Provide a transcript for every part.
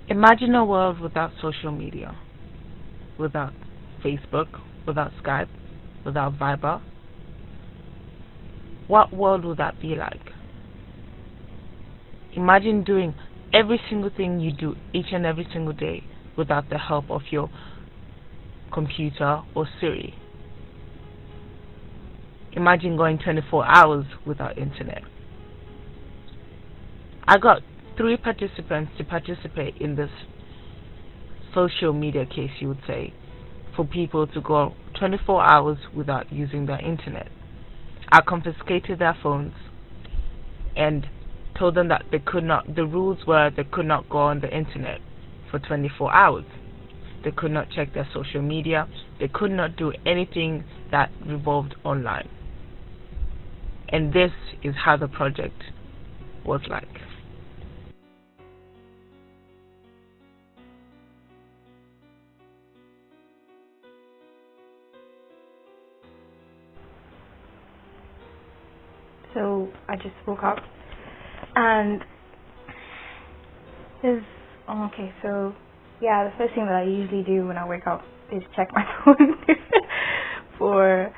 Imagine a world without social media, without Facebook, without Skype, without Viber. What world would that be like? Imagine doing every single thing you do each and every single day without the help of your computer or Siri. Imagine going 24 hours without internet. I got 3 participants to participate in this social media case, you would say, for people to go 24 hours without using their internet. I confiscated their phones and told them that they could not, the rules were they could not go on the internet for 24 hours. They could not check their social media. They could not do anything that revolved online. And this is how the project was like. So I just woke up and okay, so yeah, the first thing that I usually do when I wake up is check my phone for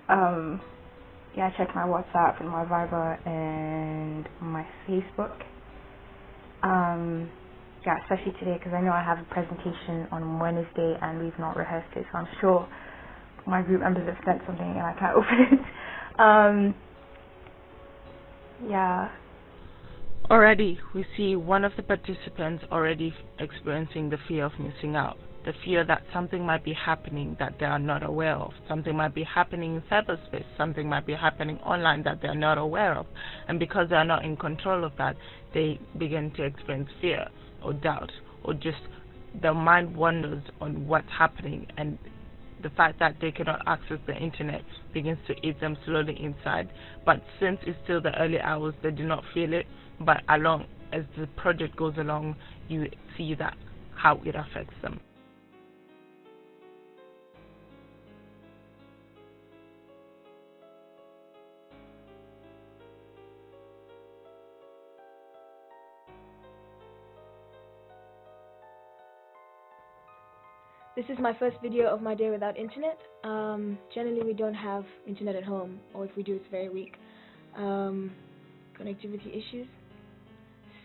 I check my WhatsApp and my Viber and my Facebook. Especially today because I know I have a presentation on Wednesday and we've not rehearsed it, so I'm sure my group members have sent something and I can't open it. Already, we see one of the participants already experiencing the fear of missing out. The fear that something might be happening that they are not aware of. Something might be happening in cyberspace. Something might be happening online that they are not aware of. And because they are not in control of that, they begin to experience fear or doubt, or just their mind wanders on what's happening, and the fact that they cannot access the internet begins to eat them slowly inside. But since it's still the early hours, they do not feel it. But along as the project goes along, you see that how it affects them. This is my first video of my day without internet. Generally we don't have internet at home, or if we do, it's very weak. Connectivity issues.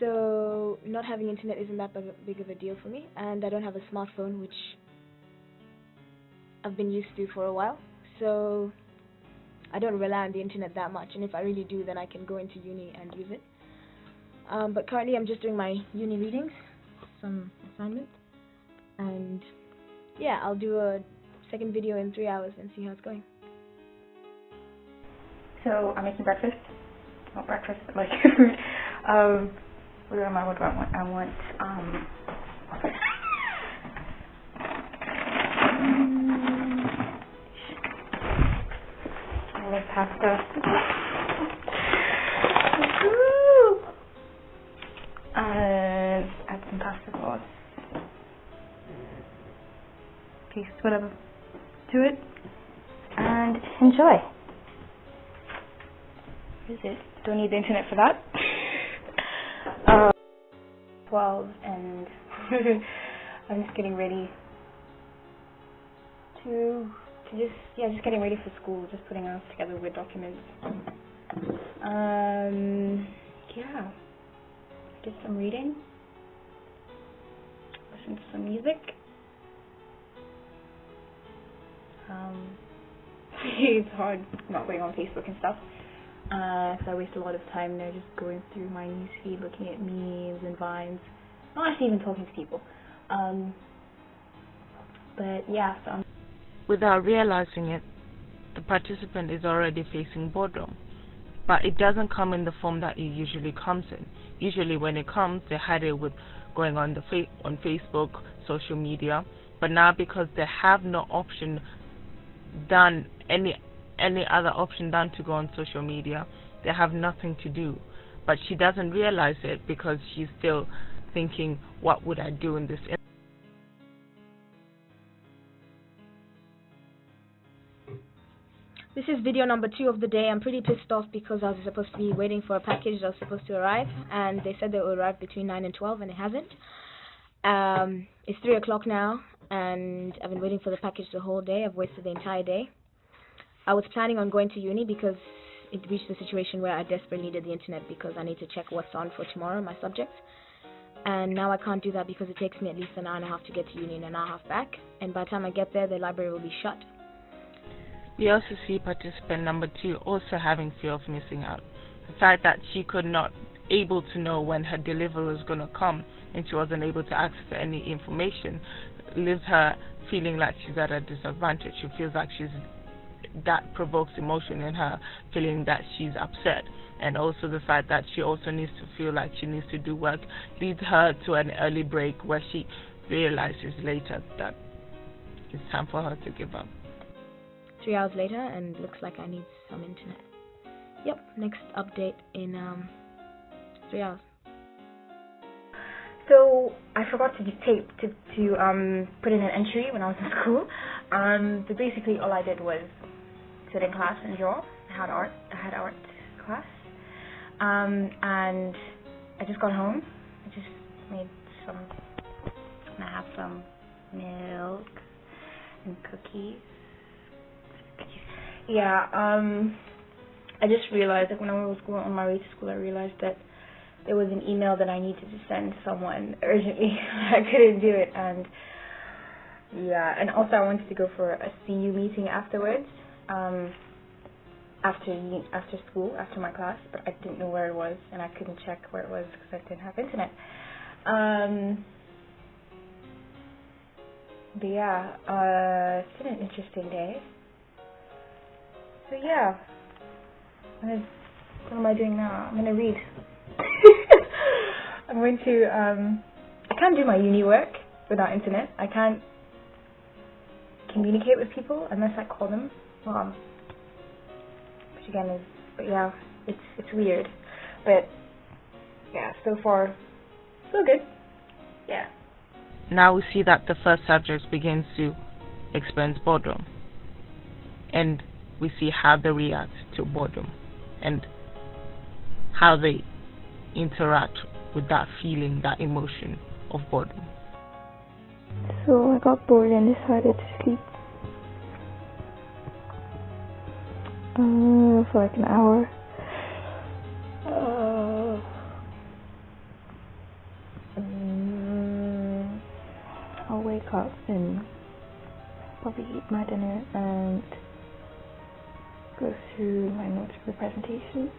So not having internet isn't that big of a deal for me, and I don't have a smartphone, which I've been used to for a while. So I don't rely on the internet that much, and if I really do, then I can go into uni and use it. But currently I'm just doing my uni readings, some assignments, and yeah, I'll do a second video in 3 hours and see how it's going. So I'm making breakfast. Not breakfast, but like what do I want? I want I like pasta. Add some pasta sauce. Paste whatever to it and enjoy. What is it? Don't need the internet for that. 12 and I'm just getting ready to just getting ready for school, just putting out together Word documents. Did some reading, listen to some music. It's hard not going on Facebook and stuff. So I waste a lot of time there just going through my newsfeed, looking at memes and vines. Not actually even talking to people. But yeah, so Without realizing it, the participant is already facing boredom. But it doesn't come in the form that it usually comes in. Usually when it comes, they hide it with going on on Facebook, social media. But now because they have no option done, any other option than to go on social media, they have nothing to do. But she doesn't realize it because she's still thinking, what would I do in this? This is video number 2 of the day. I'm pretty pissed off because I was supposed to be waiting for a package that was supposed to arrive, and they said they would arrive between 9 and 12, and it hasn't. It's 3 o'clock now, and I've been waiting for the package the whole day. I've wasted the entire day. I was planning on going to uni because it reached a situation where I desperately needed the internet because I need to check what's on for tomorrow, my subjects. And now I can't do that because it takes me at least an hour and a half to get to uni and an hour and a half back. And by the time I get there, the library will be shut. We also see participant number 2 also having fear of missing out. The fact that she could not able to know when her delivery was going to come and she wasn't able to access any information leaves her feeling like she's at a disadvantage. She feels like that provokes emotion in her, feeling that she's upset. And also the fact that she also needs to feel like she needs to do work leads her to an early break where she realizes later that it's time for her to give up. 3 hours later, and looks like I need some internet. Yep, next update in 3 hours. So I forgot to put in an entry when I was in school. So basically all I did was sit in class and draw. I had art class. And I just got home. I just made some. I'm gonna have some milk and cookies. Yeah. I just realized that when I was going on my way to school, I realized that there was an email that I needed to send someone urgently. I couldn't do it, and yeah. And also, I wanted to go for a CU meeting afterwards. After school, after my class, but I didn't know where it was, and I couldn't check where it was because I didn't have internet. But yeah, it's been an interesting day. So yeah, what am I doing now? I'm gonna read. I'm going to. I can't do my uni work without internet. I can't communicate with people unless I call them. Which again is, but yeah, it's weird, but yeah, so far so good. Yeah. Now we see that the first subject begins to experience boredom, and we see how they react to boredom and how they interact with that feeling, that emotion of boredom. So I got bored and decided to sleep for like an hour. I'll wake up and probably eat my dinner and go through my notes for the presentation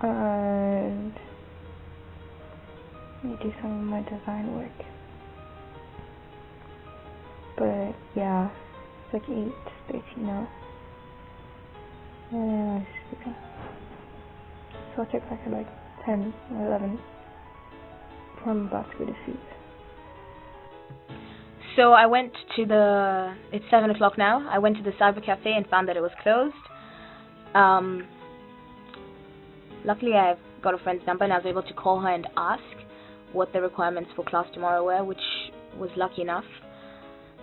and do some of my design work. But yeah, it's like 8:30 now. And I'm sleeping. So I'll check back at like 10 or 11 before I'm about to go to sleep. So I went to it's 7 o'clock now. I went to the cyber cafe and found that it was closed. Luckily I've got a friend's number and I was able to call her and ask what the requirements for class tomorrow were, which was lucky enough.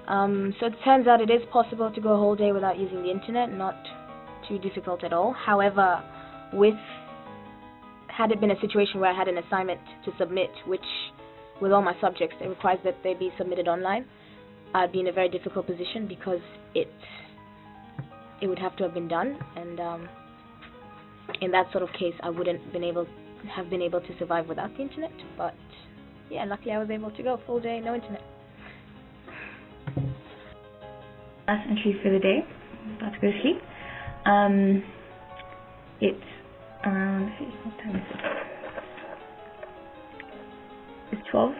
So it turns out it is possible to go a whole day without using the internet, not too difficult at all. However, had it been a situation where I had an assignment to submit, which with all my subjects it requires that they be submitted online, I'd be in a very difficult position because it would have to have been done, and in that sort of case I wouldn't have been able to survive without the internet. But yeah, luckily I was able to go full day, no internet. Last entry for the day. I'm about to go to sleep. It's around, what time is it? It's 12.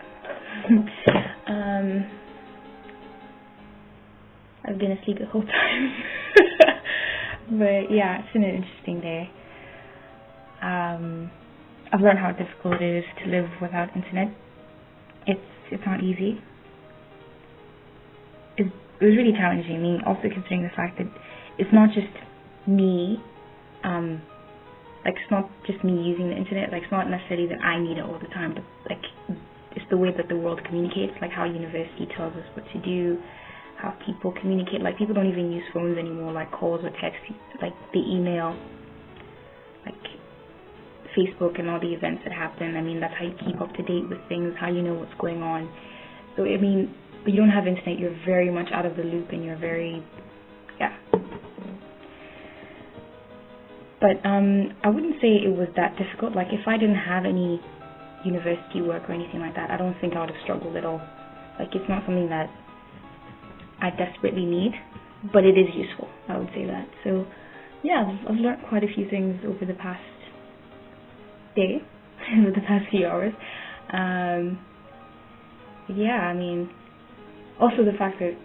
I've been asleep the whole time. But yeah, it's been an interesting day. I've learned how difficult it is to live without internet. It's not easy. It was really challenging. I mean, also considering the fact that it's not just me, like it's not just me using the internet, like it's not necessarily that I need it all the time, but like it's the way that the world communicates, like how university tells us what to do, how people communicate. Like people don't even use phones anymore, like calls or text, like the email. Like Facebook and all the events that happen. I mean, that's how you keep up to date with things, how you know what's going on. So, I mean, but you don't have internet, you're very much out of the loop, and you're very, yeah. But I wouldn't say it was that difficult. Like, if I didn't have any university work or anything like that, I don't think I would have struggled at all. Like, it's not something that I desperately need, but it is useful, I would say that. So, yeah, I've learned quite a few things over the past day, over the past few hours. Yeah, I mean, also the fact that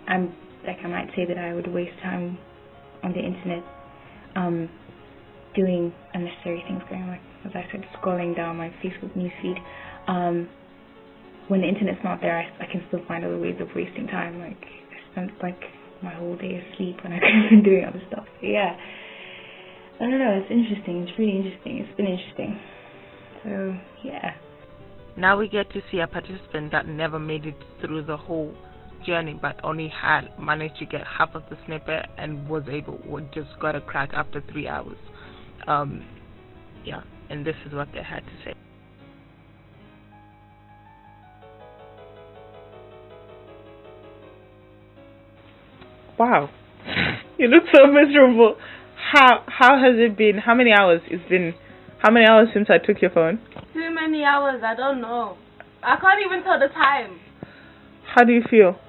I might say that I would waste time on the internet doing unnecessary things, going, like, as I said, scrolling down my Facebook newsfeed. When the internet's not there, I can still find other ways of wasting time. Like, I spent like my whole day asleep when I could have been doing other stuff. So, yeah, I don't know, it's interesting. It's really interesting. It's been interesting. So, yeah. Now we get to see a participant that never made it through the whole journey, but only had managed to get half of the snippet and just got a crack after 3 hours. Yeah, and this is what they had to say. Wow, you look so miserable. How has it been? How many hours? How many hours since I took your phone? Too many hours, I don't know. I can't even tell the time. How do you feel?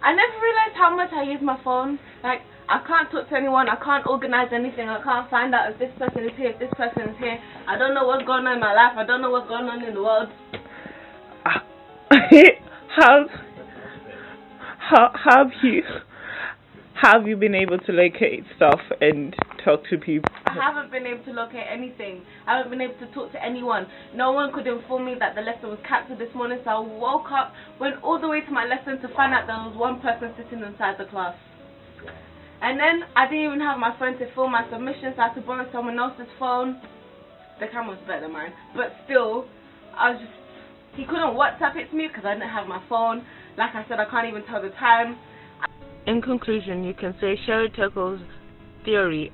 I never realized how much I use my phone. Like, I can't talk to anyone, I can't organize anything, I can't find out if this person is here, if this person is here. I don't know what's going on in my life, I don't know what's going on in the world. How have you been able to locate stuff and talk to people? I haven't been able to locate anything. I haven't been able to talk to anyone. No one could inform me that the lesson was cancelled this morning, so I woke up, went all the way to my lesson to find out there was one person sitting inside the class. And then I didn't even have my phone to film my submissions, so I had to borrow someone else's phone. The camera was better than mine, but still, he couldn't WhatsApp it to me because I didn't have my phone. Like I said, I can't even tell the time. In conclusion, you can say Sherry Turkle's theory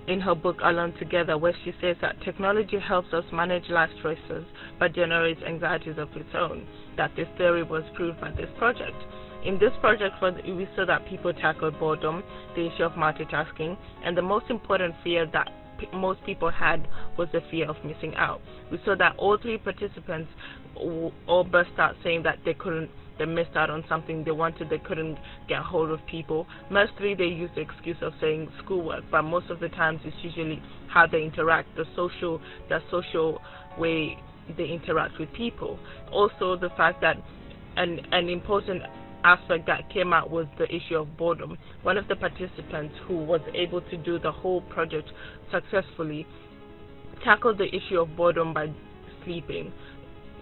in her book Alone Together, where she says that technology helps us manage life choices but generates anxieties of its own, that this theory was proved by this project. In this project, we saw that people tackled boredom, the issue of multitasking, and the most important fear that most people had was the fear of missing out. We saw that all three participants all burst out saying that they missed out on something they wanted, they couldn't get hold of people. Mostly they use the excuse of saying schoolwork, but most of the times it's usually how they interact, the social way they interact with people. Also the fact that an important aspect that came out was the issue of boredom. One of the participants who was able to do the whole project successfully tackled the issue of boredom by sleeping.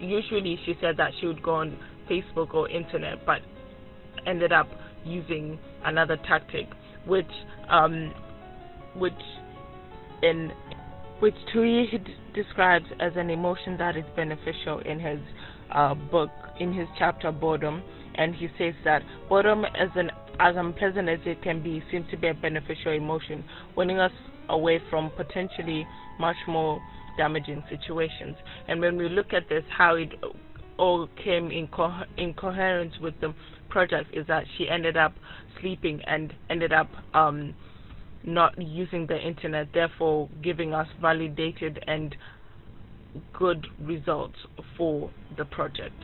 Usually she said that she would go on Facebook or internet, but ended up using another tactic, which Tui describes as an emotion that is beneficial in his book, in his chapter Boredom. And he says that boredom, as unpleasant as it can be, seems to be a beneficial emotion, winning us away from potentially much more damaging situations. And when we look at this, how it all came in coherence with the project is that she ended up sleeping and ended up not using the internet, therefore giving us validated and good results for the project.